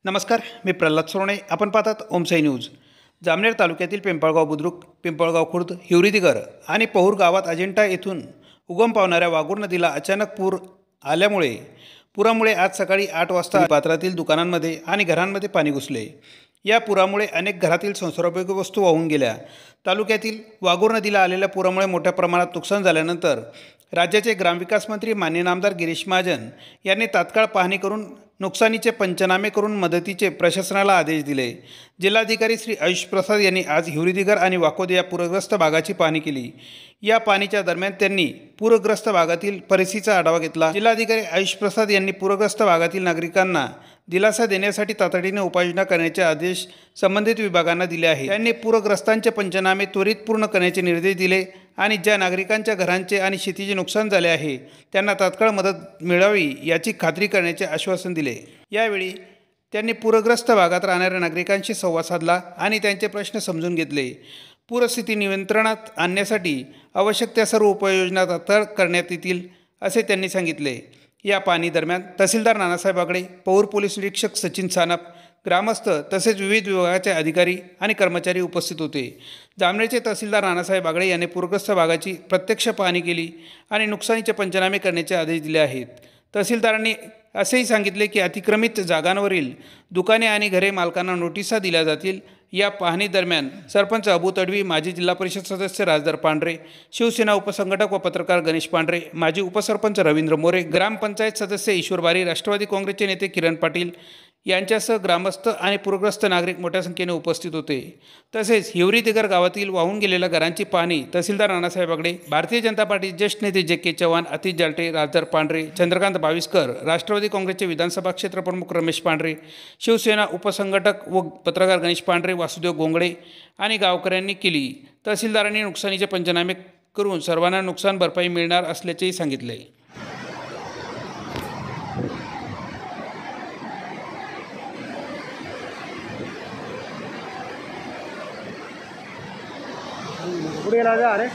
नमस्कार, मी प्रल्हाद सोरणे. आपण पाहतात ओमसाई न्यूज. जामनेर तालुक्यातील पिंपळगाव बुद्रुक, पिंपळगाव खुर्द, हिवरीदिगर आणि पहूर गावात अजिंठा येथून उगम पावणाऱ्या वाघूर नदीला अचानक पूर आल्यामुळे पुरामुळे आज सकाळी 8 वाजता पात्रातील दुकानांमध्ये आणि घरांमध्ये पाणी घुसले. या पुरामुळे अनेक घरातील संसारोपयोगी वस्तू वाहून गेल्या. तालुक्यातील वाघूर नदीला आलेल्या पुरामुळे मोठ्या प्रमाणात नुकसान झाल्यानंतर राज्याचे ग्रामविकास मंत्री माननीय नामदार गिरीश महाजन यांनी तात्काळ पाहणी करून नुकसानीचे पंचनामे करून मदतीचे प्रशासनाला आदेश दिले. जिल्हाधिकारी श्री आयुष प्रसाद यांनी आज हिवरीदिगर आणि वाकोद या पूरग्रस्त भागाची पाहणी केली. या पाहणीच्या दरम्यान त्यांनी पूरग्रस्त भागातील परिस्थितीचा आढावा घेतला. जिल्हाधिकारी आयुष प्रसाद यांनी पूरग्रस्त भागातील नागरिकांना दिलासा देण्यासाठी तातडीने उपाययोजना करण्याचे आदेश संबंधित विभागांना दिले आहेत. त्यांनी पूरग्रस्तांचे पंचनामे त्वरित पूर्ण करण्याचे निर्देश दिले आणि ज्या नागरिकांच्या घरांचे आणि शेतीचे नुकसान झाले आहे त्यांना तात्काळ मदत मिळावी याची खात्री करण्याचे आश्वासन दिले. यावेळी त्यांनी पूरग्रस्त भागात राहणाऱ्या नागरिकांशी संवाद साधला आणि त्यांचे प्रश्न समजून घेतले. पूरस्थिती नियंत्रणात आणण्यासाठी आवश्यक त्या सर्व उपाययोजना तात्काळ करण्यात येतील असे त्यांनी सांगितले. या पाहणी दरम्यान तहसीलदार नानासाहेब बागडे, पहूर पोलीस निरीक्षक सचिन सानप, ग्रामस्थ तसेच विविध विभागाचे अधिकारी आणि कर्मचारी उपस्थित होते. जामनेरचे तहसीलदार नानासाहेब बागडे यांनी पूरग्रस्त भागाची प्रत्यक्ष पाहणी केली आणि नुकसानीचे पंचनामे करण्याचे आदेश दिले आहेत. तहसीलदारांनी असेही सांगितले की अतिक्रमित जागांवरील दुकाने आणि घरे मालकांना नोटिसा दिल्या जातील. या पाहणी दरम्यान सरपंच अबू तडवी, माजी जिल्हा परिषद सदस्य राजदर पांढरे, शिवसेना उपसंघटक व पत्रकार गणेश पांढरे, माजी उपसरपंच रवींद्र मोरे, ग्रामपंचायत सदस्य ईश्वर बारी, राष्ट्रवादी काँग्रेसचे नेते किरण पाटील यांच्यासह ग्रामस्थ आणि पूरग्रस्त नागरिक मोठ्या संख्येने उपस्थित होते. तसेच हिवरीदिगर गावातील वाहून गेलेल्या घरांची पाहणी तहसीलदार नानासाहेब बागडे, भारतीय जनता पार्टी ज्येष्ठ नेते जे के चव्हाण, अतिश जालटे, राजदर पांढरे, चंद्रकांत बाविस्कर, राष्ट्रवादी काँग्रेसचे विधानसभा क्षेत्र प्रमुख रमेश पांढरे, शिवसेना उपसंघटक व पत्रकार गणेश पांढरे, वासुदेव गोंगडे आणि गावकऱ्यांनी केली. तहसीलदारांनी नुकसानीचे पंचनामे करून सर्वांना नुकसान भरपाई मिळणार असल्याचेही सांगितले. कुठे गेला अरे